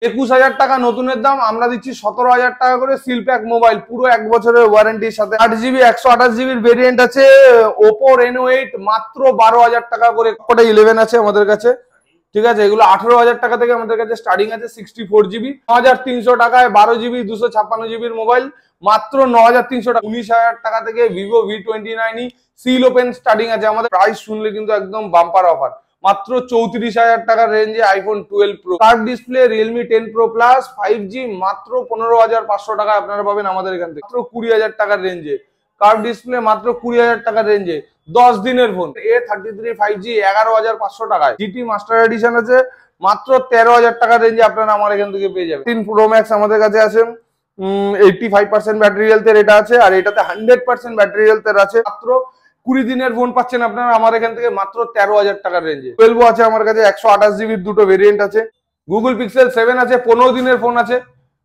21,000 টাকা নতুনের দাম, আমরা দিচ্ছি 17,000 টাকা করে সিল প্যাক মোবাইল, পুরো 1 বছরের ওয়ারেন্টির সাথে। 8GB 128GB ভেরিয়েন্ট আছে, ওপো Reno8 মাত্র 12,000 টাকা করে। 11 আছে আমাদের কাছে, ঠিক আছে। এগুলো 18,000 টাকা থেকে আমাদের কাছে স্টার্টিং আছে। 64GB 9,300 টাকায় 12GB 256GBর মোবাইল মাত্র 9,300 টাকা। 19,000 টাকা থেকে Vivo V29 seal open starting আছে আমাদের। প্রাইস শুনলে কিন্তু একদম বাম্পার অফার, মাত্র 34,000 টাকার রেঞ্জে iPhone 12 pro. Curve display Realme 10 pro plus 5G মাত্র 15,500 টাকায় আপনারা পাবেন আমাদের এখান থেকে। মাত্র 20,000 টাকার রেঞ্জে কার্ভ ডিসপ্লে, মাত্র 20,000 টাকার রেঞ্জে 10 দিনের ফোন। A33 5G 11,500 টাকায়। জিটি মাস্টার এডিশন আছে মাত্র 13,000 টাকার রেঞ্জে আপনারা আমার এখান থেকে পেয়ে যাবেন। 3 প্রো ম্যাক্স আমাদের কাছে আছে, 85% ব্যাটারি হেলথের এটা আছে, আর এটাতে 100% ব্যাটারি হেলথের আছে। মাত্র 20 দিনের ফোন পাচ্ছেন আপনারা আমার এখান থেকে মাত্র 13,000 টাকার রেঞ্জে। 12 আছে আমার কাছে, 128GB দুটো ভেরিয়েন্ট আছে। গুগল পিক্সেল 7 আছে, 15 দিনের ফোন আছে।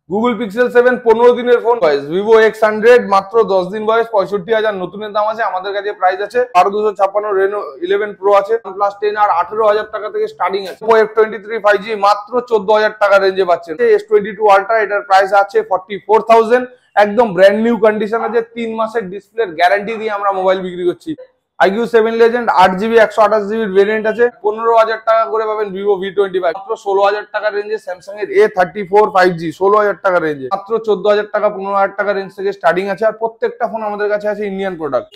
গুগল পিক্সেল 7 15 দিনের ফোন। ভিভো X100 মাত্র 10 দিন বয়স, 65,000 নতুনের দাম আছে আমাদের কাছে। প্রাইস আছে 12,256। রেনো 11 প্রো আছে প্লাস 10 আর 18,000 টাকা থেকে স্টার্টিং আছে। ওপো F23 5G মাত্র 14,000 টাকা রেঞ্জে পাচ্ছেন। S22 আলট্রা, এটার প্রাইস আছে 44,000, একদম ব্র্যান্ড নিউ কন্ডিশন আছে। 3 মাসের ডিসপ্লের গ্যারান্টি দিয়ে আমরা মোবাইল বিক্রি করছি। iQ7 Legend 8GB 128GB variant আছে, 15,000 টাকা করে পাবেন। ভিভো V25 মাত্র 16,000 টাকার রেঞ্জে। স্যামসাং এর A34 5G 16,000 টাকার রেঞ্জে মাত্র 14,000 টাকা 15,000 টাকার রেঞ্জ থেকে স্টার্টিং আছে। আর প্রত্যেকটা ফোন আমাদের কাছে আছে ইন্ডিয়ান প্রোডাক্ট।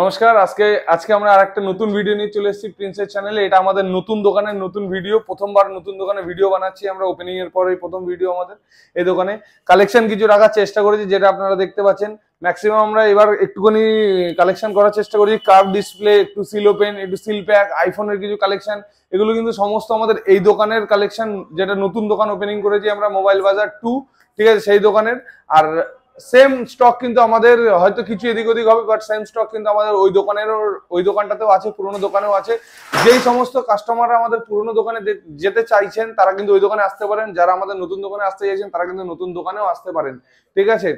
নমস্কার, আজকে আমরা আরেকটা নতুন ভিডিও নিয়ে চলে এসেছি প্রিন্সেস চ্যানেলে। এটা আমাদের নতুন দোকানের নতুন ভিডিও, প্রথমবার নতুন দোকানে ভিডিও বানাচ্ছি আমরা। ওপেনিং এর পরেই প্রথম ভিডিও আমাদের এই দোকানে। কালেকশন কিছু রাখার চেষ্টা করেছি, যেটা আপনারা দেখতে পাচ্ছেন। ম্যাক্সিমাম আমরা এবার একটুখানি কালেকশন করার চেষ্টা করি। কার্ভ ডিসপ্লে, একটু সিল ওপেন, একটু সিল প্যাক, আইফোনের কিছু কালেকশন, এগুলো কিন্তু সমস্ত আমাদের এই দোকানের কালেকশন, যেটা নতুন দোকান ওপেনিং করেছি আমরা, মোবাইল বাজার 2, ঠিক আছে, সেই দোকানের। আর সেম স্টক কিন্তু আমাদের, হয়তো কিছু এদিক ওদিক হবে, বাট সেম স্টক কিন্তু আমাদের ওই দোকানটাতেও আছে, পুরোনো দোকানেও আছে। যেই সমস্ত কাস্টমাররা আমাদের পুরোনো দোকানে যেতে চাইছেন তারা কিন্তু ওই দোকানে আসতে পারেন। যারা আমাদের নতুন দোকানে আসতে চাইছেন তারা কিন্তু নতুন দোকানেও আসতে পারেন, ঠিক আছে।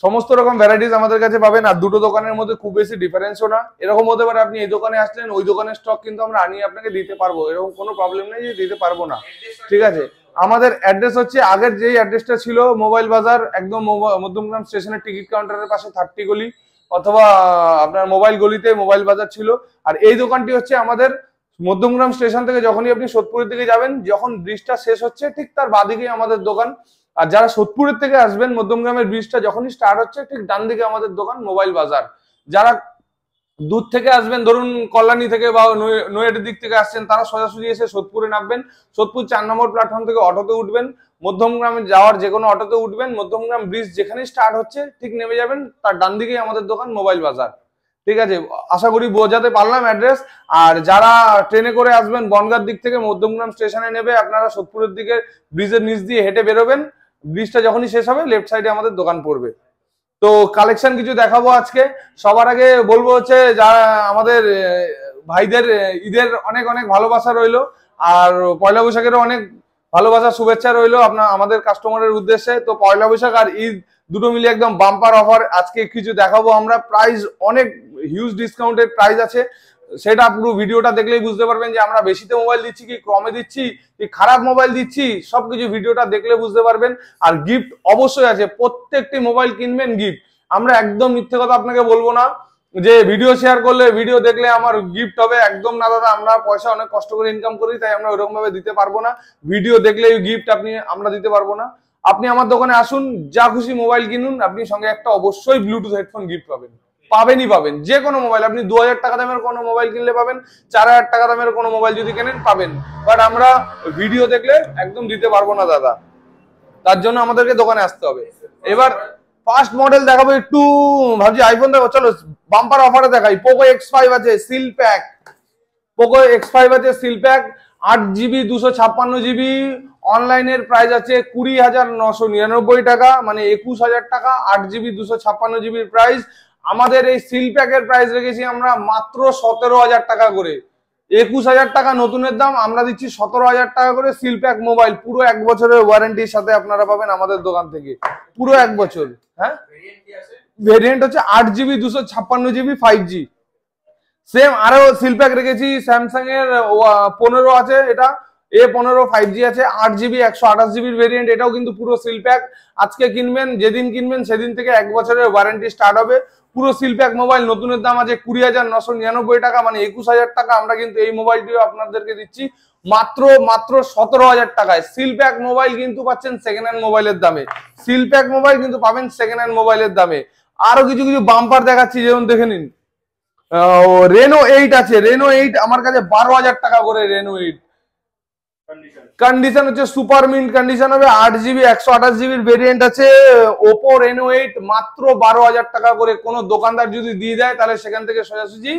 সমস্ত রকম ভ্যারাইটিস আমাদের কাছে পাবেন। আর দুটো দোকানের মধ্যে খুব বেশি ডিফারেন্সও না। এরকম হতে পারে আপনি এই দোকানে আসলেন, ওই দোকানের স্টক কিন্তু আমরা আনিয়ে আপনাকে দিতে পারবো, এরকম কোনো প্রবলেম নেই যে দিতে পারবো না, ঠিক আছে। আমাদের অ্যাড্রেস হচ্ছে, আগের যেই অ্যাড্রেসটা ছিল মোবাইল বাজার, একদম মধ্যমগ্রাম স্টেশনের টিকিট কাউন্টারের পাশে 30 গলি, অথবা আপনার মোবাইল গলিতে মোবাইল বাজার ছিল। আর এই দোকানটি হচ্ছে আমাদের মধ্যমগ্রাম স্টেশন থেকে যখনই আপনি সোদপুরের দিকে যাবেন, যখন ব্রিজটা শেষ হচ্ছে ঠিক তার বাদিকেই আমাদের দোকান। আর যারা সোদপুরের থেকে আসবেন, মধ্যমগ্রামের ব্রিজটা যখনই স্টার্ট হচ্ছে ঠিক ডান দিকে আমাদের দোকান মোবাইল বাজার। যারা দূর থেকে আসবেন, ধরুন কল্যাণী থেকে বা নৈহাটির দিক থেকে আসছেন, তারা সোজাসুজি এসে সোদপুরে নামবেন। সোদপুর 4 নম্বর প্ল্যাটফর্ম থেকে অটোতে উঠবেন, মধ্যমগ্রামে যাওয়ার যে কোনো অটোতে উঠবেন, মধ্যমগ্রাম ব্রিজ যেখানেই স্টার্ট হচ্ছে ঠিক নেমে যাবেন, তার ডান দিকেই আমাদের দোকান মোবাইল বাজার, ঠিক আছে। আশা করি বোঝাতে পারলাম অ্যাড্রেস। আর যারা ট্রেনে করে আসবেন, বনগাঁর দিক থেকে মধ্যমগ্রাম স্টেশনে নেবে, আপনারা সোদপুরের দিকে ব্রিজের নিচ দিয়ে হেঁটে বেরোবেন। ব্রিজটা যখনই শেষ হবে লেফট সাইডে আমাদের দোকান পড়বে। তো কালেকশন কিছু দেখাবো আজকে। সবার আগে বলবো হচ্ছে, যারা আমাদের ভাইদের ঈদের অনেক অনেক ভালোবাসা রইলো, আর পয়লা বৈশাখেরও অনেক ভালোবাসা শুভেচ্ছা রইলো আমাদের কাস্টমারের উদ্দেশ্যে। তো পয়লা বৈশাখ আর ঈদ দুটো মিলে একদম বাম্পার অফার আজকে কিছু দেখাবো আমরা। প্রাইস অনেক হিউজ ডিসকাউন্টেড প্রাইস আছে, সেটা পুরো ভিডিওটা দেখলেই বুঝতে পারবেন যে আমরা বেশিতে মোবাইল দিচ্ছি কি কমে দিচ্ছি কি খারাপ মোবাইল দিচ্ছি, সবকিছু ভিডিওটা দেখলে বুঝতে পারবেন। আর গিফট অবশ্যই আছে, প্রত্যেকটি মোবাইল কিনবেন গিফট। আমরা একদম মিথ্যে কথা আপনাকে বলবো না যে ভিডিও শেয়ার করলে, ভিডিও দেখলে আমার গিফট হবে, একদম না দাদা। আমরা পয়সা অনেক কষ্ট করে ইনকাম করি, তাই আমরা ওইরকম ভাবে দিতে পারবো না। ভিডিও দেখলে গিফট আমরা দিতে পারবো না। আপনি আমার দোকানে আসুন, যা খুশি মোবাইল কিনুন, আপনি সঙ্গে একটা অবশ্যই ব্লুটুথ হেডফোন গিফট পাবেন। যে কোনো মোবাইল আপনি 2,000 টাকা দামের কোনো মোবাইল কিনলে পাবেন, 4,000 টাকা দামের কোনো মোবাইল যদি কেনেন পাবেন। বাট আমরা ভিডিও দেখলে একদম দিতে পারবো না দাদা, তার জন্য আমাদেরকে দোকানে আসতে হবে। এবার ফার্স্ট মডেল দেখাবো, একটু ভাবছি আইফোন দেখো, চলো বাম্পার অফারে দেখাই। পোকো X5 আছে সিল প্যাক, পোকো X5 আছে সিল প্যাক, 8GB 256GB। অনলাইনের প্রাইস আছে 20,999 টাকা, মানে 21,000 টাকা। 8GB 256GB price. আমাদের এই সিল প্যাকের প্রাইস রেখেছি আমরা মাত্র 17,000 টাকা করে। 21,000 টাকা নতুনের দাম, আমরা দিচ্ছি 17,000 টাকা করে সিল প্যাক মোবাইল, পুরো 1 বছরের ওয়ারেন্টির সাথে আপনারা পাবেন আমাদের দোকান থেকে, পুরো 1 বছর। হ্যাঁ, ভেরিয়েন্ট হচ্ছে 8GB 256GB 5G। সেম আরো সিল প্যাক রেখেছি, স্যামসাং এর 15 আছে, এটা A15 5G আছে, 8GB 128GB ভেরিয়েন্ট, এটাও কিন্তু পুরো সিল প্যাক। আজকে কিনবেন, যেদিন কিনবেন সেদিন থেকে 1 বছরের ওয়ারেন্টি স্টার্ট হবে। পুরো সিল প্যাক মোবাইল, নতুনের দাম আছে 20,999 টাকা, মানে 21,000 টাকা। আমরা কিন্তু এই মোবাইলটিও আপনাদেরকে দিচ্ছি মাত্র 17,000 টাকায়। সিল প্যাক মোবাইল কিন্তু পাচ্ছেন সেকেন্ড হ্যান্ড মোবাইলের দামে, সিল প্যাক মোবাইল কিন্তু পাবেন সেকেন্ড হ্যান্ড মোবাইলের দামে। আরো কিছু কিছু বাম্পার দেখাচ্ছি, যেমন দেখে নিন রেনো 8 আছে, রেনো 8 আমার কাছে 12,000 টাকা করে। রেনো 8 কন্ডিশন হচ্ছে সুপার মিন্ট কন্ডিশন হবে, 8GB 128GB ভেরিয়েন্ট আছে। ওপো রেনো 8 মাত্র 12,000 টাকা করে। কোন দোকানদার যদি দিয়ে দেয় তাহলে সেখান থেকে সোজাসুজি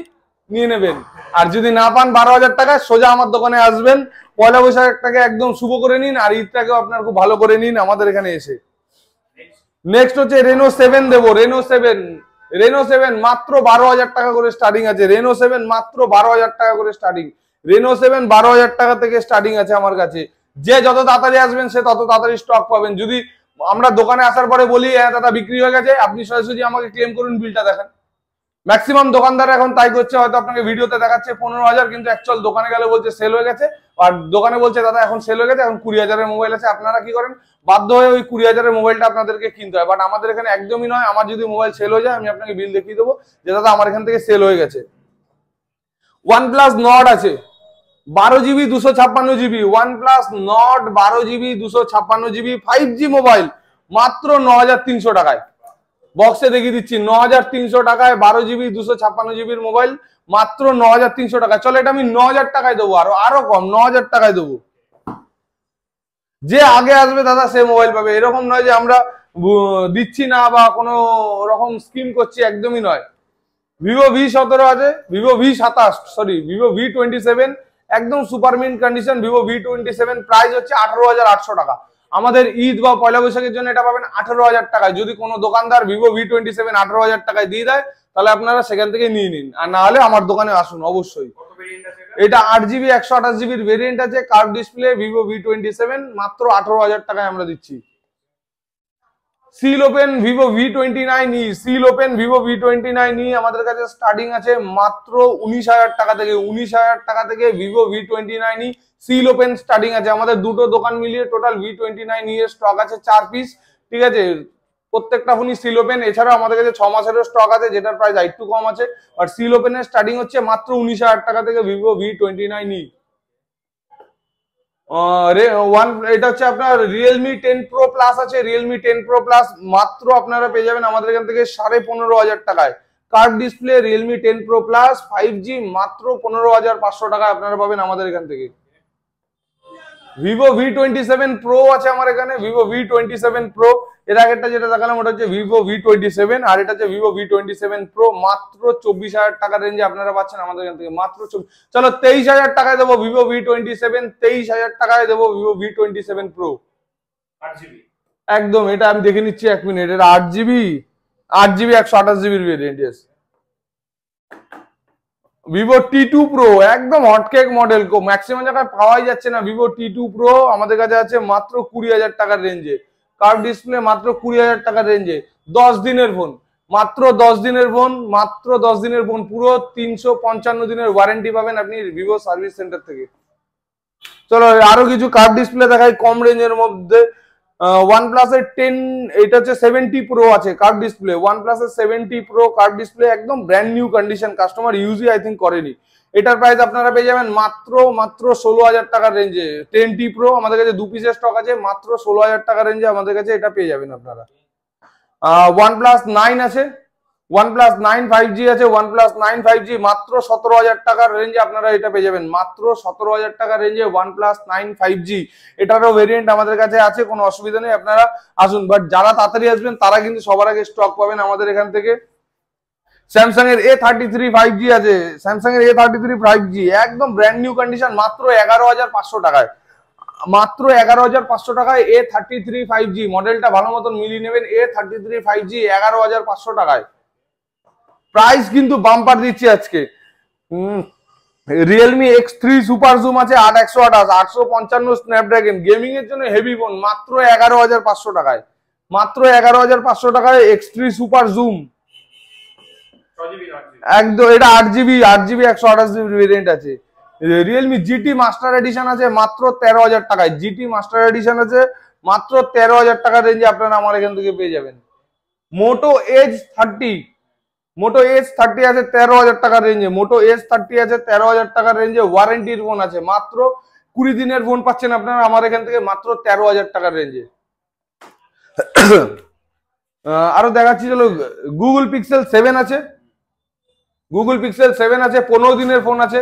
নিয়ে নেবেন, আর যদি না পান 12,000 টাকা সোজা আমার দোকানে আসবেন। পয়লা বৈশাখটাকে একদম শুভ করে নিন, আর ঈদটাকেও আপনার খুব ভালো করে নিন আমাদের এখানে এসে। নেক্সট হচ্ছে রেনো 7 দেবো, রেনো 7 মাত্র 12,000 টাকা করে স্টার্টিং আছে। রেনো 7 মাত্র 12,000 টাকা করে স্টার্টিং। রেনো 7 12,000 টাকা থেকে স্টার্টিং আছে আমার কাছে। যে যত তাড়াতাড়ি আসবেন সে তত তাড়াতাড়ি স্টক পাবেন। যদি আমরা দোকানে আসার পরে বলি হ্যাঁ দাদা বিক্রি হয়ে গেছে, আপনি সরাসরি আমাকে ক্লেম করুন, বিলটা দেখান। ম্যাক্সিমাম দোকানদার এখন তাই করছে, হয়তো আপনাকে ভিডিওতে দেখাচ্ছে 15,000, কিন্তু অ্যাকচুয়াল দোকানে গেলে বলছে সেল হয়ে গেছে, আর দোকানে বলছে দাদা এখন সেল হয়ে গেছে, এখন 20,000-এর মোবাইল আছে। আপনারা কি করেন, বাধ্য হয়ে ওই 20,000-এর মোবাইলটা আপনাদেরকে কিনতে হয়। বাট আমাদের এখানে একদমই নয়, আমার যদি মোবাইল সেল হয়ে যায় আমি আপনাকে বিল দেখিয়ে দেবো যে দাদা আমার এখান থেকে সেল হয়ে গেছে। OnePlus Nord আছে 12GB 256GB, OnePlus Nord 12GB 256GB 5G mobile মাত্র 9,300 টাকায়। বক্সে দেখিয়ে দিচ্ছি 9,300 টাকায় 12GB 256GB মোবাইল মাত্র 9,300 টাকায়। চলো এটা আমি 9,000 টাকায় দেবো, আরো কম 9,000 টাকায় দেবো। যে আগে আসবে দাদা সে মোবাইল পাবে, এরকম নয় যে আমরা দিচ্ছি না বা কোনো রকম স্কিম করছি, একদমই নয়। ভিভো V17 আছে, ভিভো V27 একদম super mint condition. Vivo V27 price হচ্ছে 18,800 টাকা। আমাদের ঈদ বা পয়লা বৈশাখের জন্য এটা পাবেন 18,000 টাকায়। যদি কোনো দোকানদার ভিভো V27 18,000 টাকায় দিয়ে দেয় তাহলে আপনারা সেখান থেকে নিয়ে নিন, আর না হলে আমার দোকানে আসুন অবশ্যই। এটা 8GB 128GB ভেরিয়েন্ট আছে, কার্ভ ডিসপ্লে, ভিভো V27 মাত্র 18,000 টাকায় আমরা দিচ্ছি। Seal open Vivo V29e, seal open Vivo V29e আমাদের কাছে স্টার্টিং আছে মাত্র 19,000 টাকা থেকে। 19,000 টাকা থেকে Vivo V29e seal open starting আছে। আমাদের দুটো দোকান মিলিয়ে টোটাল V29e এর স্টক আছে 4 পিস, ঠিক আছে। প্রত্যেকটা ফোনই সিল ওপেন। এছাড়াও আমাদের কাছে 6 মাসের স্টক আছে, যেটার প্রাইস একটু কম আছে। আর সিল ওপেনের স্টার্টিং হচ্ছে মাত্র 19,000 টাকা থেকে ভিভো V29e। এটা হচ্ছে আপনার Realme 10 Pro Plus আছে, Realme 10 Pro Plus মাত্র আপনারা পেয়ে যাবেন আমাদের এখান থেকে 15,500 টাকায়। Curve display Realme 10 Pro Plus 5G মাত্র 15,500 টাকায় আপনারা পাবেন আমাদের এখান থেকে। ভিভো V27 Pro আছে আমার এখানে, ভিভো V27 Pro। এর আগেরটা যেটা দেখালাম ওটা হচ্ছে ভিভো V27, আর এটা হচ্ছে ভিভো V27 Pro মাত্র 24,000 টাকা রেঞ্জে আপনারা পাচ্ছেন আমাদের এখান থেকে মাত্র। চলো 23,000 টাকায় দেবো ভিভো V27, 23,000 টাকায় দেবো ভিভো V27 Pro 8GB। একদম, এটা আমি দেখে নিচ্ছি 1 মিনিট। এটা 8GB 128GB variant. Vivo T2 Pro একদম হটকেক মডেল, ম্যাক্সিমাম জায়গায় পাওয়াই যাচ্ছে না। ভিভো T2 Pro আমাদের কাছে আছে মাত্র 20,000 টাকার রেঞ্জে। কার্ভ ডিসপ্লে মাত্র 20,000 টাকার রেঞ্জে। 10 দিনের ফোন, মাত্র 10 দিনের ফোন, মাত্র 10 দিনের ফোন। পুরো 355 দিনের ওয়ারেন্টি পাবেন আপনি ভিভো সার্ভিস সেন্টার থেকে। চলো আরো কিছু কার্ভ ডিসপ্লে দেখাই কম রেঞ্জের মধ্যে। OnePlus এর 10, এটা হচ্ছে 70 Pro আছে কার্ভ ডিসপ্লে। OnePlus এর 70 Pro কার্ভ ডিসপ্লে একদম ব্র্যান্ড নিউ কন্ডিশন, কাস্টমার ইউজই আই থিঙ্ক করেনি। এটার প্রাইস আপনারা পেয়ে যাবেন মাত্র 16,000 টাকার রেঞ্জে। 10T Pro আমাদের কাছে 2 পিসের স্টক আছে, মাত্র 16,000 টাকার রেঞ্জে আমাদের কাছে এটা পেয়ে যাবেন আপনারা। OnePlus 9 আছে, OnePlus 9 5G আছে, OnePlus 9 5G মাত্র 17,000 টাকার রেঞ্জে আপনারা এটা পেয়ে যাবেন। মাত্র 17,000 টাকার রেঞ্জে OnePlus 9 5G। এটারও ভেরিয়েন্ট আমাদের কাছে আছে, কোনো অসুবিধা নেই, আপনারা আসুন। বাট যারা তাড়াতাড়ি আসবেন তারা কিন্তু সবার আগে স্টক পাবেন আমাদের এখান থেকে। স্যামসাং এর A33 5G আছে, স্যামসাং এর A33 5G একদম ব্র্যান্ড নিউ কন্ডিশন, মাত্র 11,500 টাকায়। মাত্র 11,500 টাকায় A33 5G মডেলটা ভালো মতন মিলিয়ে নেবেন। A33 5G 11,500 টাকায়। প্রাইস কিন্তু বাম্পার দিচ্ছি আজকে। Realme X3 সুপার জুম আছে 8/128, 855 স্ন্যাপড্রাগন, গেমিং এর জন্য হেভি ফোন, মাত্র 11,500 টাকায়। মাত্র 11,500 টাকায় X3 সুপার জুম একদম। এটা 8GB 128GB ভেরিয়েন্ট আছে। রিয়েলমি জিটি মাস্টার এডিশন আছে মাত্র 13,000 টাকায়। জিটি মাস্টার এডিশন আছে মাত্র 13,000 টাকার রেঞ্জে আপনারা আমার এখান থেকে পেয়ে যাবেন। মোটো এজ 30, মোটো এজ 30 আছে 13,000 টাকার রেঞ্জে। মোটো এজ 30 আছে 13,000 টাকার রেঞ্জে, ওয়ারেন্টির ফোন আছে। মাত্র 20 দিনের ফোন পাচ্ছেন আপনারা আমার এখান থেকে মাত্র 13,000 টাকার রেঞ্জে। আরো দেখাচ্ছি চলো, গুগল পিক্সেল 7 আছে, গুগল পিক্সেল 7 আছে 15 দিনের ফোন আছে।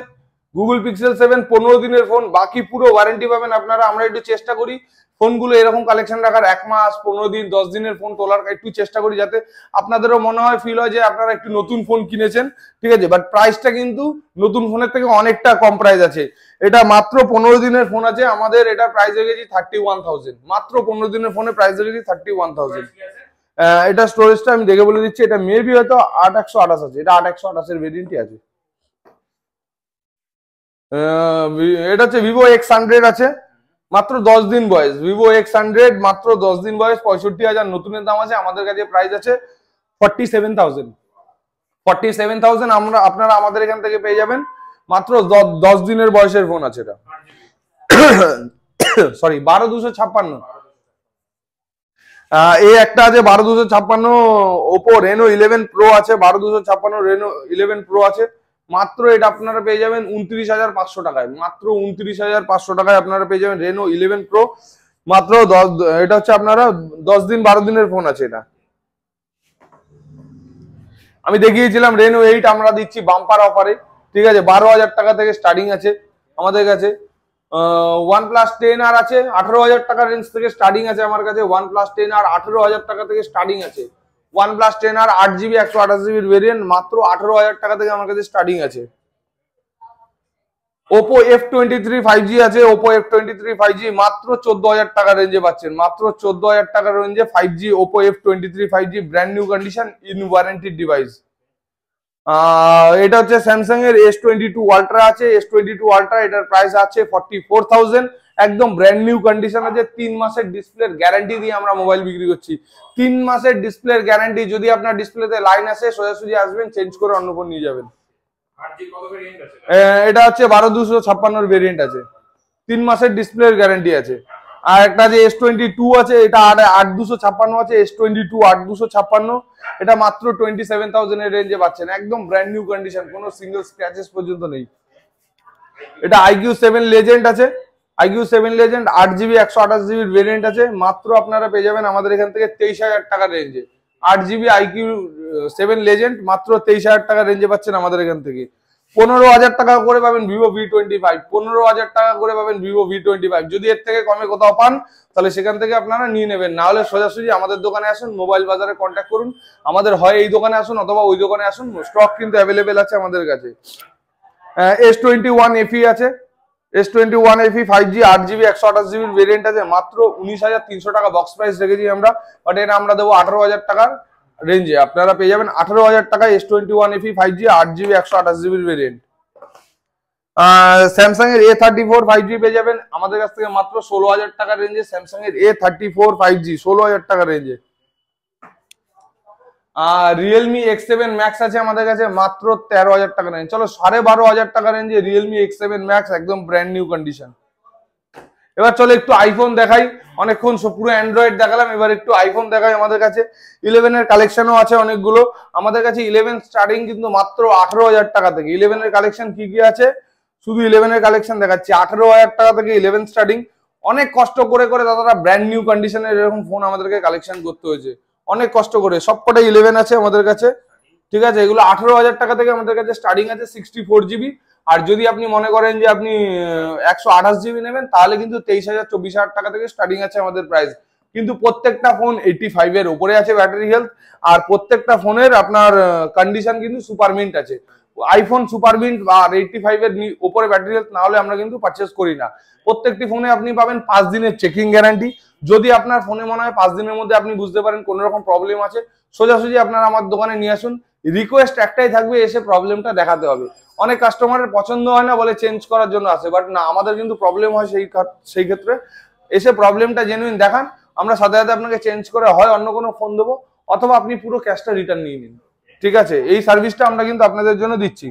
গুগল পিক্সেল 7 15 দিনের ফোন, বাকি পুরো ওয়ারেন্টি পাবেন আপনারা। আমরা একটু চেষ্টা করি ফোনগুলো এরকম কালেকশন রাখার, 1 মাস 15 দিন 10 দিনের ফোন তোলার একটু চেষ্টা করি, যাতে আপনাদেরও মনে হয়, ফিল হয় যে আপনারা একটু নতুন ফোন কিনেছেন, ঠিক আছে। বাট প্রাইসটা কিন্তু নতুন ফোনের থেকে অনেকটা কম প্রাইস আছে। এটা মাত্র 15 দিনের ফোন আছে আমাদের, এটা প্রাইস হয়ে গেছে 31,000। মাত্র 15 দিনের ফোনে প্রাইস হয়ে গেছে 31,000। এটা স্টোরেজটা আমি দেখে বলে দিচ্ছি, এটা মেবি হয়তো 8/128 আছে, এটা 8/128 এর ভেরিয়েন্টই আছে। এটা হচ্ছে ভিভো X100 আছে, মাত্র 10 দিন বয়স। ভিভো X100 মাত্র 10 দিন বয়স, 65,000 নতুনের দাম আছে। আমাদের কাছে প্রাইস আছে 47,000। 47,000 আপনারা আমাদের এখান থেকে পেয়ে যাবেন। মাত্র 10 দিনের বয়সের ফোন আছে এটা। সরি, 12,256। এই একটা আছে 12,256, ওপো রেনো 11 প্রো আছে, 12,256 রেনো 11 প্রো আছে। মাত্র এটা আপনারা পেয়ে যাবেন 29,500 টাকায়। মাত্র 29,500 টাকায় আপনারা পেয়ে যাবেন রেনো 11 প্রো। মাত্র 10, এটা হচ্ছে আপনারা 10 দিন 12 দিনের ফোন আছে এটা। আমি দেখিয়েছিলাম রেনো 8 আমরা দিচ্ছি বাম্পার অফারে, ঠিক আছে। 12,000 টাকা থেকে স্টার্টিং আছে আমাদের কাছে। OnePlus 10R আছে 18,000 টাকার রেঞ্জ থেকে স্টার্টিং আছে আমার কাছে। OnePlus 10R 18,000 টাকা থেকে স্টার্টিং আছে। OnePlus 10R 8GB 128GB variant মাত্র 18,000 টাকা থেকে আমার কাছে স্টার্টিং আছে। Oppo F23 5G আছে, Oppo F23 5G মাত্র 14,000 টাকার রেঞ্জে পাচ্ছেন। মাত্র 14,000 টাকার রেঞ্জে 5G Oppo F23 5G brand new condition in warranty device. এটা হচ্ছে স্যামসাং এর S22 আলট্রা আছে, S22 আলট্রা, এটার প্রাইস আছে 44,000। একদম ব্র্যান্ড নিউ কন্ডিশন আছে। 3 মাসের ডিসপ্লের গ্যারান্টি দিয়ে আমরা মোবাইল বিক্রি করছি। 3 মাসের ডিসপ্লের গ্যারান্টি, যদি আপনার ডিসপ্লেতে লাইন আসে সোজাসুজি আসবেন, চেঞ্জ করে অন্য ফোন নিয়ে যাবেন। এটা হচ্ছে 12,256 এর ভেরিয়েন্ট আছে, 3 মাসের ডিসপ্লের গ্যারান্টি আছে। আর একটা যে S22 আছে, এটা 8,256 আছে, S22 8,256, এটা মাত্র 27,000 এর রেঞ্জে পাচ্ছেন। একদম ব্র্যান্ড নিউ কন্ডিশন, কোনো সিঙ্গেল স্ক্র্যাচেস পর্যন্ত নেই। এটা IQ7 লেজেন্ড আছে, IQ7 legend 8GB 128GB variant আছে। মাত্র আপনারা পেয়ে যাবেন আমাদের এখান থেকে 23,000 টাকার রেঞ্জে। 8GB IQ7 লেজেন্ড মাত্র 23,000 টাকার রেঞ্জে পাচ্ছেন আমাদের এখান থেকে। 15,000 টাকা করে পাবেন ভিভো V25, 15,000 টাকা করে পাবেন ভিভো V25। যদি এর থেকে কমে কোথাও পান তাহলে সেখান থেকে আপনারা নিয়ে নেবেন, না হলে সোজাসুজি আমাদের দোকানে আসুন, মোবাইল বাজারে কন্ট্যাক্ট করুন। আমাদের হয় এই দোকানে আসুন অথবা ওই দোকানে আসুন, স্টক কিন্তু অ্যাভেলেবেল আছে আমাদের কাছে। S21 FE আছে, S21 FE 5G 8GB 128GB variant আছে। মাত্র 19,300 টাকা বক্স প্রাইস রেখেছি আমরা, বাট এটা আমরা দেবো 18,000 টাকার রেঞ্জে। আপনারা পেয়ে যাবেন 18,000 টাকায় S21 FE 5G 8GB 128GB variant. Samsung এর A34 5G পেয়ে যাবেন আমাদের কাছ থেকে মাত্র 16,000 টাকার রেঞ্জে। স্যামসাং এর A34 5G 16,000 টাকার রেঞ্জে। রিয়েলমি X7 Max আছে আমাদের কাছে মাত্র 13,000 টাকা রেঞ্জ। চলো 12,500 টাকা রেঞ্জে রিয়েলমি X7 Max একদম ব্র্যান্ড নিউ কন্ডিশন। এবার চলো একটু আইফোন দেখাই, অনেকক্ষণ পুরো অ্যান্ড্রয়েড দেখালাম, এবার একটু আইফোন দেখাই। আমাদের কাছে 11 এর কালেকশনও আছে অনেকগুলো। আমাদের কাছে 11 স্টার্টিং কিন্তু মাত্র 18,000 টাকা থেকে। 11 এর কালেকশন কি কি আছে, শুধু 11 এর কালেকশন দেখাচ্ছি। 18,000 টাকা থেকে 11 স্টার্টিং। অনেক কষ্ট করে করে দাদারা ব্র্যান্ড নিউ কন্ডিশনের এরকম ফোন আমাদেরকে কালেকশন করতে হয়েছে, অনেক কষ্ট করে। সবকটাই 11 আছে আমাদের কাছে, ঠিক আছে। এগুলো 18,000 টাকা থেকে আমাদের কাছে স্টার্টিং আছে 64GB। আর যদি আপনি মনে করেন যে আপনি 128GB নেবেন, তাহলে কিন্তু 23,000 24,000 টাকা থেকে স্টার্টিং আছে আমাদের প্রাইস। কিন্তু প্রত্যেকটা ফোন 85 এর উপরে আছে ব্যাটারি হেলথ, আর প্রত্যেকটা ফোনের আপনার কন্ডিশন কিন্তু সুপারমিন্ট আছে। আইফোন সুপারমিন্ট আর 85 এর উপরে ব্যাটারি হেলথ না হলে আমরা কিন্তু পারচেস করি না। প্রত্যেকটি ফোনে আপনি পাবেন 5 দিনের চেকিং গ্যারান্টি। যদি আপনার ফোনে মনে হয় 5 দিনের মধ্যে আপনি বুঝতে পারেন কোনো রকম প্রবলেম আছে, সোজাসুজি আপনারা আমার দোকানে নিয়ে আসুন। রিকোয়েস্ট একটাই থাকবে, এসে প্রবলেমটা দেখাতে হবে। অনেক কাস্টমারের পছন্দ হয় না বলে চেঞ্জ করার জন্য আসে, বাট না, আমাদের কিন্তু প্রবলেম হয় সেই ক্ষেত্রে এসে প্রবলেমটা জেনুইন দেখান, আমরা সাথে সাথে আপনাকে চেঞ্জ করে হয় অন্য কোনো ফোন দেবো, অথবা আপনি পুরো ক্যাশটা রিটার্ন নিয়ে নিন, ঠিক আছে। এই সার্ভিসটা আমরা কিন্তু আপনাদের জন্য দিচ্ছি।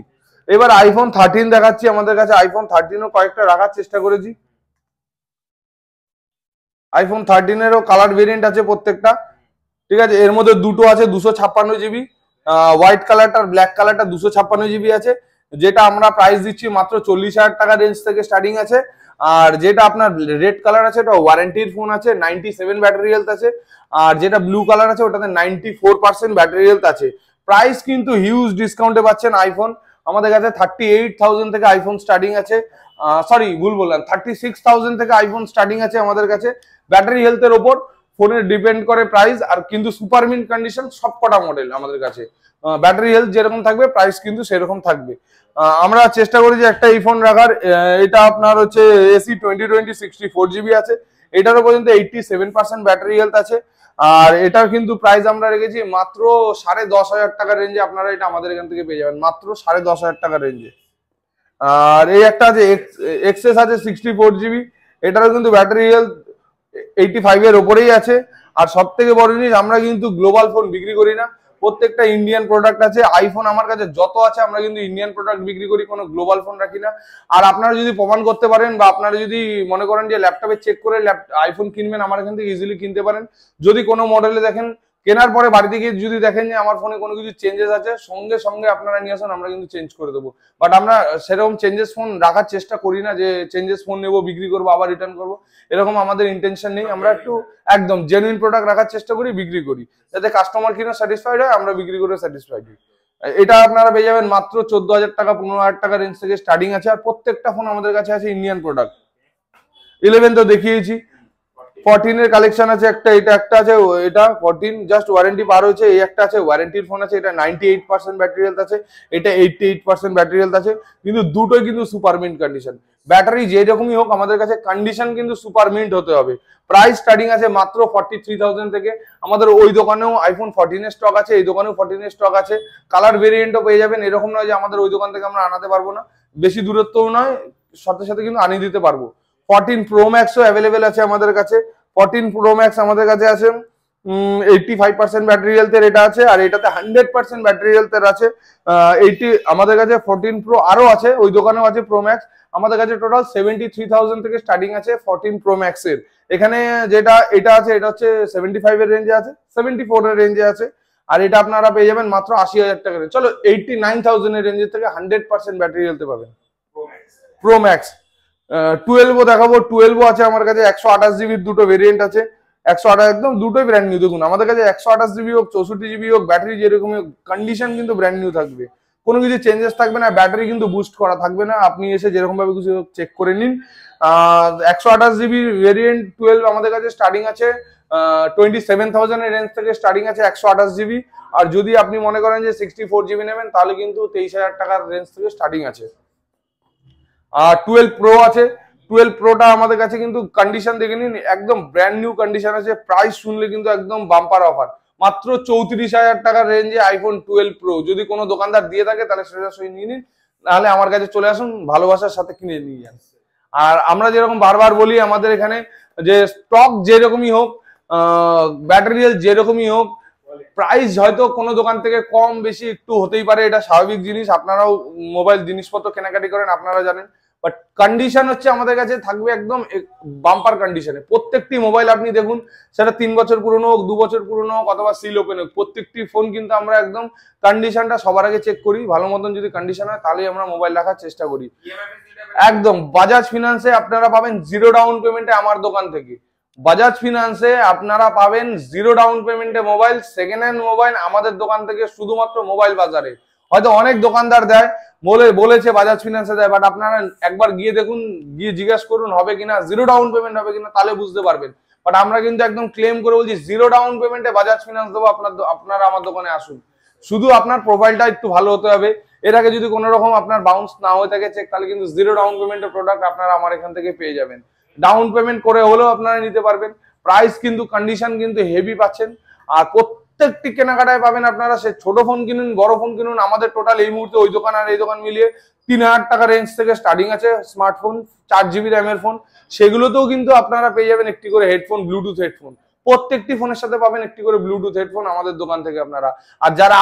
এবার আইফোন 13 দেখাচ্ছি, আমাদের কাছে আইফোন 13ও কয়েকটা রাখার চেষ্টা করেছি। আইফোন 13-এরও কালার ভেরিয়েন্ট আছে প্রত্যেকটা, ঠিক আছে। এর মধ্যে দুটো আছে 256 জিবি, হোয়াইট কালারটা আর ব্ল্যাক কালারটা 256 জিবি আছে, যেটা আমরা প্রাইস দিচ্ছি মাত্র 40,000 টাকা রেঞ্জ থেকে স্টার্টিং আছে। আর যেটা আপনার রেড কালার আছে ওটা ওয়ারেন্টির ফোন আছে, 97 ব্যাটারি হেলথ আছে। আর যেটা ব্লু কালার আছে ওটাতে 94% ব্যাটারি হেলথ আছে। প্রাইস কিন্তু হিউজ ডিসকাউন্টে পাচ্ছেন আইফোন। আমাদের কাছে 38,000 থেকে আইফোন স্টার্টিং আছে, সরি ভুল বললাম, 36,000 থেকে আইফোন স্টার্টিং আছে আমাদের কাছে। ব্যাটারি হেলথের ওপর ফোনের ডিপেন্ড করে প্রাইস, আর কিন্তু সুপার মিন্ট কন্ডিশন সব কটা মডেল আমাদের কাছে। ব্যাটারি হেলথ যেরকম থাকবে প্রাইস কিন্তু সেরকম থাকবে। আমরা চেষ্টা করি যে একটা এই ফোন রাখার। এটা আপনার হচ্ছে এসি 2020 64 জিবি আছে, এটারও পর্যন্ত 87% ব্যাটারি হেলথ আছে। আর এটার কিন্তু প্রাইস আমরা রেখেছি মাত্র 10,500 টাকা রেঞ্জে। আপনারা এটা আমাদের এখান থেকে পেয়ে যাবেন মাত্র 10,500 টাকা রেঞ্জে। আর এই একটা আছে এক্সেস আছে 64 জিবি, এটারও কিন্তু ব্যাটারি হেলথ 85 এর ওপরেই আছে। আর সব থেকে বড় জিনিস, আমরা কিন্তু গ্লোবাল ফোন বিক্রি করি না, প্রত্যেকটা ইন্ডিয়ান প্রোডাক্ট আছে। আইফোন আমার কাছে যত আছে আমরা কিন্তু ইন্ডিয়ান প্রোডাক্ট বিক্রি করি, কোনো গ্লোবাল ফোন রাখি না। আর আপনারা যদি প্রমাণ করতে পারেন বা আপনারা যদি মনে করেন যে ল্যাপটপে চেক করে আইফোন কিনবেন, আমার এখান থেকে ইজিলি কিনতে পারেন। যদি কোনো মডেলে দেখেন কেনার পরে বাড়িতে গিয়ে যদি দেখেন যে আমার ফোনে কোনো কিছু চেঞ্জেস আছে, সঙ্গে সঙ্গে আপনারা নিয়ে আসুন, আমরা কিন্তু চেঞ্জ করে দেবো। বাট আমরা সেরকম চেঞ্জেস ফোন রাখার চেষ্টা করি না, যে চেঞ্জেস ফোন নেবো, বিক্রি করবো, আবার রিটার্ন করবো, এরকম আমাদের ইন্টেনশন নেই। আমরা একটু একদম জেনুইন প্রোডাক্ট রাখার চেষ্টা করি, বিক্রি করি, যাতে কাস্টমার কিনে স্যাটিসফাইড হয়, আমরা বিক্রি করে স্যাটিসফাইড হই। এটা আপনারা পেয়ে যাবেন মাত্র 14,000 টাকা, 15,000 টাকা রেঞ্জ থেকে স্টার্টিং আছে। আর প্রত্যেকটা ফোন আমাদের কাছে আছে ইন্ডিয়ান প্রোডাক্ট। 11 তো দেখিয়েছি, 14 এর কালেকশন আছে একটা, এটা একটা আছে, এটা 14 জাস্ট ওয়ারেন্টি পার হয়েছে। এই একটা আছে ওয়ারেন্টির ফোন আছে, এটা 98% ব্যাটারি হেলথ আছে, এটা 88% ব্যাটারি হেলথ আছে। কিন্তু দুটোই কিন্তু সুপার মিন্ট কন্ডিশন। ব্যাটারি যেরকমই হোক আমাদের কাছে কন্ডিশন কিন্তু সুপার মিন্ট হতে হবে। প্রাইস স্টার্টিং আছে মাত্র 43,000 থেকে। আমাদের ওই দোকানেও আইফোন 14 এর স্টক আছে, এই দোকানেও 14 এর স্টক আছে। কালার ভেরিয়েন্টও পেয়ে যাবেন, এরকম নয় যে আমাদের ওই দোকান থেকে আমরা আনাতে পারবো না, বেশি দূরত্বও নয়, সাথে সাথে কিন্তু আনিয়ে দিতে পারবো। 14 প্রো ম্যাক্সও অ্যাভেলেবেল আছে আমাদের কাছে। 14 প্রো ম্যাক্স আমাদের কাছে আছে 85% ব্যাটারি হেলথের এটা আছে, আর এটাতে 100% ব্যাটারি হেলথের আছে। 80 আমাদের কাছে 14 প্রো আরো আছে, ওই দোকানেও আছে প্রো ম্যাক্স। আমাদের কাছে টোটাল 73,000 থেকে স্টার্টিং আছে 14 প্রো ম্যাক্স এর। এখানে যেটা এটা আছে এটা হচ্ছে 75 এর রেঞ্জে আছে, 74 এর রেঞ্জে আছে। আর এটা আপনারা পেয়ে যাবেন মাত্র 80,000 টাকা। চলো 89,000 এর রেঞ্জের থেকে 100% ব্যাটারি হেলথ পাবেন প্রো ম্যাক্স। 12 দেখাবো, 12 আছে আমার কাছে 128 জিবির দুটো ভেরিয়েন্ট আছে। 128 একদম দুটোই ব্র্যান্ড নিউ। দেখুন আমাদের কাছে 128 জিবি হোক 64 জিবি হোক, ব্যাটারি যেরকম কন্ডিশন কিন্তু ব্র্যান্ড নিউ থাকবে, কোনো কিছু চেঞ্জেস থাকবে না। ব্যাটারি কিন্তু বুস্ট করা থাকবে না, আপনি এসে যেরকম ভাবে কিছু চেক করে নিন। 128 জিবি ভেরিয়েন্ট 12 আমাদের কাছে স্টার্টিং আছে 27,000 এর রেঞ্জ থেকে স্টার্টিং আছে 128 জিবি। আর যদি আপনি মনে করেন যে 64 জিবি নেবেন, তাহলে কিন্তু 23,000 টাকার রেঞ্জ থেকে স্টার্টিং আছে। আর 12 প্রো আছে, 12 প্রোটা আমাদের কাছে কিন্তু কন্ডিশন দেখে নিন, একদম ব্র্যান্ড নিউ কন্ডিশন আছে। প্রাইস শুনলে কিন্তু একদম বাম্পার অফার, মাত্র 34,000 টাকার রেঞ্জে আইফোন 12 প্রো। যদি কোনো দোকানদার দিয়ে থাকে তাহলে সরাসরি নিয়ে নিন, নাহলে আমার কাছে চলে আসুন, ভালোবাসার সাথে কিনে নিয়ে যান। আর আমরা যেরকম বারবার বলি, আমাদের এখানে যে স্টক যেরকমই হোক, ব্যাটারি হেলথ যেরকমই হোক, প্রাইস হয়তো কোনো দোকান থেকে কম বেশি একটু হতেই পারে, এটা স্বাভাবিক জিনিস। আপনারাও মোবাইল জিনিসপত্র কেনাকাটি করেন, আপনারা জানেন। বাট কন্ডিশন হচ্ছে আমাদের কাছে থাকবে একদম বাম্পার কন্ডিশনে। প্রত্যেকটি মোবাইল আপনি দেখুন, সেটা 3 বছর পুরনো হোক, 2 বছর পুরনো হোক, অথবা সিল ওপেন হোক, প্রত্যেকটি ফোন কিন্তু আমরা একদম কন্ডিশনটা সবার আগে চেক করি। ভালো মতন যদি কন্ডিশন হয় তাহলেই আমরা মোবাইল রাখার চেষ্টা করি। একদম বাজাজ ফিনান্সে আপনারা পাবেন 0 ডাউন পেমেন্টে আমার দোকান থেকে। বাজাজ ফিনান্সে আপনারা পাবেন 0 ডাউন পেমেন্টে মোবাইল, সেকেন্ড হ্যান্ড মোবাইল আমাদের দোকান থেকে, শুধুমাত্র মোবাইল বাজারে। হয়তো অনেক দোকানদার দেয়, বলেছে বাজাজ ফিনান্সে দেয়, বাট আপনারা একবার গিয়ে দেখুন, গিয়ে জিজ্ঞেস করুন হবে কিনা, 0 ডাউন পেমেন্ট হবে কিনা, তাহলে বুঝতে পারবেন। বাট আমরা কিন্তু একদম ক্লেম করে বলছি 0 ডাউন পেমেন্টে বাজাজ ফিনান্স দেবো, আপনারা আমার দোকানে আসুন। শুধু আপনার প্রোফাইলটা একটু ভালো হতে হবে। এর আগে যদি কোনো রকম আপনার বাউন্স না হয়ে থাকে চেক, তাহলে কিন্তু 0 ডাউন পেমেন্টের প্রোডাক্ট আপনারা আমার এখান থেকে পেয়ে যাবেন। ডাউন পেমেন্ট করে হলেও আপনারা নিতে পারবেন। প্রাইস কিন্তু কন্ডিশন কিন্তু হেভি পাচ্ছেন। আর প্রত্যেকটি কেনাকাটায় পাবেন আপনারা, সে ছোট ফোন কিনুন বড় ফোন কিনুন, আমাদের টোটাল এই মুহূর্তে ওই দোকান আর এই দোকান মিলিয়ে 3,000 টাকা রেঞ্জ থেকে স্টার্টিং আছে স্মার্টফোন, 4 জিবি র্যামের ফোন। সেগুলোতেও কিন্তু আপনারা পেয়ে যাবেন একটি করে হেডফোন, ব্লুটুথ হেডফোন। প্রত্যেকটি ফোনের সাথে পাবেন একটি করে ব্লুটুথ হেডফোন আমাদের দোকান থেকে আপনারা। আর যারা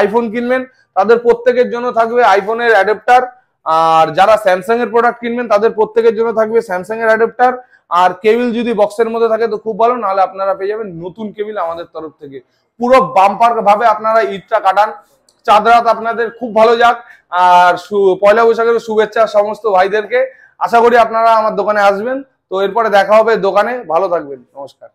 আইফোন কিনবেন তাদের প্রত্যেকের জন্য থাকবে আইফোনের অ্যাডাপ্টার। আর যারা স্যামসাং এর প্রোডাক্ট কিনবেন তাদের প্রত্যেকের জন্য থাকবে স্যামসাং এর অ্যাডাপ্টার। আর কেবিল যদি বক্সের মধ্যে থাকে তো খুব ভালো, নাহলে আপনারা পেয়ে যাবেন নতুন কেবিল আমাদের তরফ থেকে। পুরো বাম্পার ভাবে আপনারা ঈদটা কাটান, চাঁদ রাত আপনাদের খুব ভালো যাক। আর পয়লা বৈশাখের শুভেচ্ছা সমস্ত ভাইদেরকে। আশা করি আপনারা আমার দোকানে আসবেন। তো এরপরে দেখা হবে দোকানে, ভালো থাকবেন, নমস্কার।